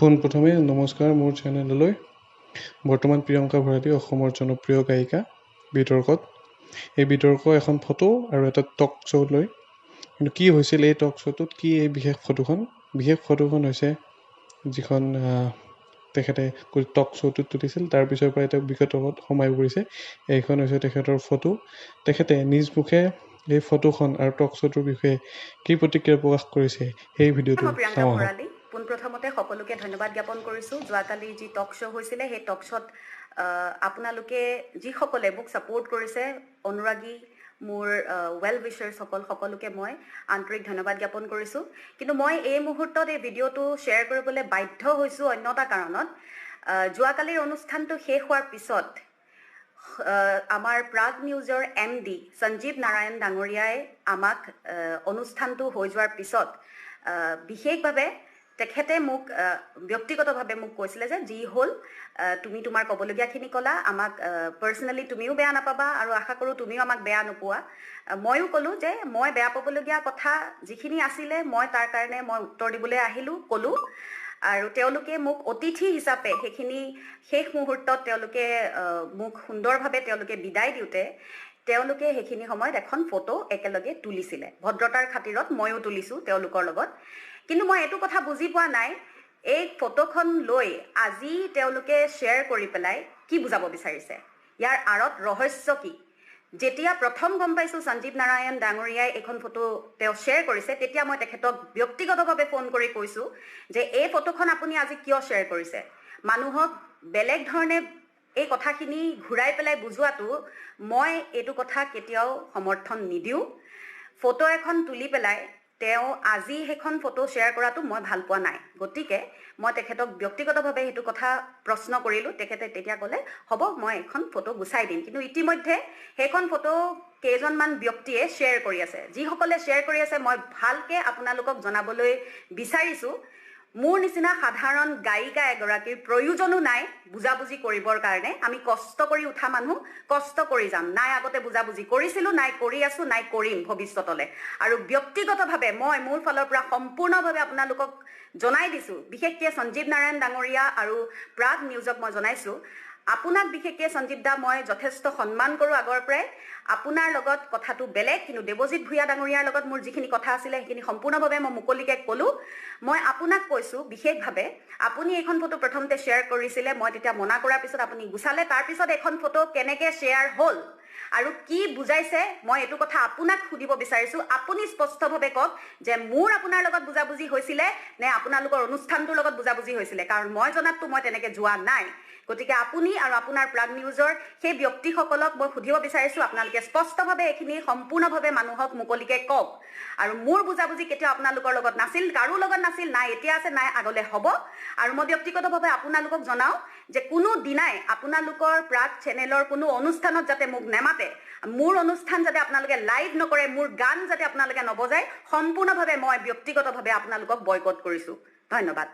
পোনপ্ৰথমে নমস্কাৰ মোৰ চেনেললৈ। বৰ্তমান প্ৰিয়ংকা ভৰালী অসমৰ জনপ্ৰিয় গায়িকা বিতৰ্কত। এই বিতৰ্ক এখন ফটো আৰু এটা টক শ্ব' লৈ। কিন্তু কি হৈছিল এই টক শ্ব'টোত, কি এই বিশেষ ফটোখন হৈছে যিখন তেখেতে টক শ্ব'টোত তুলিছিল, তাৰ পিছৰ পৰা এটা বিগতত সোমাই পৰিছে। এইখন হৈছে তেখেতৰ ফটো। তেখেতে নিজ মুখে এই ফটোখন আৰু টক শ্ব'টোৰ বিষয়ে কি প্ৰতিক্ৰিয়া প্ৰকাশ কৰিছে সেই ভিডিঅ'টো চাওঁ আহক। পোনপ্ৰথমতে সকলোকে ধন্যবাদ জ্ঞাপন কৰিছোঁ। যোৱাকালি যি টক শ্ব' হৈছিলে সেই টক শ্ব'ত আপোনালোকে যিসকলে মোক ছাপোৰ্ট কৰিছে, অনুৰাগী মোৰ ৱেল উইচাৰ্ছসকল সকলোকে মই আন্তৰিক ধন্যবাদ জ্ঞাপন কৰিছোঁ। কিন্তু মই এই মুহূৰ্তত এই ভিডিঅ'টো শ্বেয়াৰ কৰিবলৈ বাধ্য হৈছোঁ অন্য এটা কাৰণত। যোৱাকালিৰ অনুষ্ঠানটো শেষ হোৱাৰ পিছত আমাৰ প্ৰাগ নিউজৰ MD সঞ্জীৱ নাৰায়ণ ডাঙৰীয়াই আমাক অনুষ্ঠানটো হৈ যোৱাৰ পিছত বিশেষভাৱে তেখেতে মোক ব্যক্তিগতভাৱে মোক কৈছিলে যে যি হ'ল তুমি তোমাৰ ক'বলগীয়াখিনি ক'লা, আমাক পাৰ্চনেলি তুমিও বেয়া নাপাবা আৰু আশা কৰোঁ তুমিও আমাক বেয়া নোপোৱা। ময়ো ক'লোঁ যে মই বেয়া পাবলগীয়া কথা যিখিনি আছিলে মই তাৰ কাৰণে মই উত্তৰ দিবলৈ ক'লোঁ। আৰু তেওঁলোকে মোক অতিথি হিচাপে সেইখিনি শেষ মুহূৰ্তত তেওঁলোকে মোক সুন্দৰভাৱে তেওঁলোকে বিদায় দিওঁতে তেওঁলোকে সেইখিনি সময়ত এখন ফটো একেলগে তুলিছিলে। ভদ্ৰতাৰ খাতিৰত ময়ো তুলিছোঁ তেওঁলোকৰ লগত। কিন্তু মই এইটো কথা বুজি পোৱা নাই, এই ফটোখন লৈ আজি তেওঁলোকে শ্বেয়াৰ কৰি পেলাই কি বুজাব বিচাৰিছে, ইয়াৰ আঁৰত ৰহস্য কি? যেতিয়া প্ৰথম গম পাইছোঁ সঞ্জীৱ নাৰায়ণ ডাঙৰীয়াই এইখন ফটো তেওঁ শ্বেয়াৰ কৰিছে, তেতিয়া মই তেখেতক ব্যক্তিগতভাৱে ফোন কৰি কৈছোঁ যে এই ফটোখন আপুনি আজি কিয় শ্বেয়াৰ কৰিছে? মানুহক বেলেগ ধৰণে এই কথাখিনি ঘূৰাই পেলাই বুজোৱাটো মই এইটো কথা কেতিয়াও সমৰ্থন নিদিওঁ। ফটো এখন তুলি পেলাই তেওঁ আজি সেইখন ফটো শ্বেয়াৰ কৰাটো মই ভাল পোৱা নাই। গতিকে মই তেখেতক ব্যক্তিগতভাৱে সেইটো কথা প্ৰশ্ন কৰিলোঁ। তেখেতে তেতিয়া ক'লে হ'ব মই এখন ফটো গুচাই দিম। কিন্তু ইতিমধ্যে সেইখন ফটো কেইজনমান ব্যক্তিয়ে শ্বেয়াৰ কৰি আছে। যিসকলে শ্বেয়াৰ কৰি আছে মই ভালকৈ আপোনালোকক জনাবলৈ বিচাৰিছোঁ, মোৰ নিচিনা সাধাৰণ গায়িকা এগৰাকীৰ প্ৰয়োজনো নাই বুজাবুজি কৰিবৰ কাৰণে। আমি কষ্ট কৰি উঠা মানুহ, কষ্ট কৰি যাম। নাই আগতে বুজাবুজি কৰিছিলোঁ, নাই কৰি আছোঁ, নাই কৰিম ভৱিষ্যতলৈ। আৰু ব্যক্তিগতভাৱে মই মোৰ ফালৰ পৰা সম্পূৰ্ণভাৱে আপোনালোকক জনাই দিছোঁ, বিশেষকৈ সঞ্জীৱ নাৰায়ণ ডাঙৰীয়া আৰু প্ৰাগ নিউজক মই জনাইছোঁ, আপোনাক বিশেষকৈ সঞ্জীৱ দা মই যথেষ্ট সন্মান কৰোঁ আগৰ পৰাই। আপোনাৰ লগত কথাটো বেলেগ, কিন্তু দেৱজিৎ ভূঞা ডাঙৰীয়াৰ লগত মোৰ যিখিনি কথা আছিলে সেইখিনি সম্পূৰ্ণভাৱে মই মুকলিকৈ ক'লোঁ। মই আপোনাক কৈছোঁ বিশেষভাৱে, আপুনি এইখন ফটো প্ৰথমতে শ্বেয়াৰ কৰিছিলে, মই তেতিয়া মনা কৰাৰ পিছত আপুনি গুচালে, তাৰপিছত এইখন ফটো কেনেকৈ শ্বেয়াৰ হ'ল আৰু কি বুজাইছে মই এইটো কথা আপোনাক সুধিব বিচাৰিছোঁ। আপুনি স্পষ্টভাৱে কওক যে মোৰ আপোনাৰ লগত বুজাবুজি হৈছিলে নে আপোনালোকৰ অনুষ্ঠানটোৰ লগত বুজাবুজি হৈছিলে, কাৰণ মই জনাততো মই তেনেকৈ যোৱা নাই। গতিকে আপুনি আৰু আপোনাৰ প্ৰাগ নিউজৰ সেই ব্যক্তিসকলক মই সুধিব বিচাৰিছোঁ, আপোনালোকে স্পষ্টভাৱে এইখিনি সম্পূৰ্ণভাৱে মানুহক মুকলিকৈ কওক। আৰু মোৰ বুজাবুজি কেতিয়াও আপোনালোকৰ লগত নাছিল, কাৰো লগত নাছিল, নাই এতিয়া আছে, নাই আগলৈ হ'ব। আৰু মই ব্যক্তিগতভাৱে আপোনালোকক জনাওঁ যে কোনো দিনাই আপোনালোকৰ প্ৰাগ চেনেলৰ কোনো অনুষ্ঠানত যাতে মোক নেমাতে, মোৰ অনুষ্ঠান যাতে আপোনালোকে লাইভ নকৰে, মোৰ গান যাতে আপোনালোকে নবজায়, সম্পূৰ্ণভাৱে মই ব্যক্তিগতভাৱে আপোনালোকক বয়কট কৰিছোঁ। ধন্যবাদ।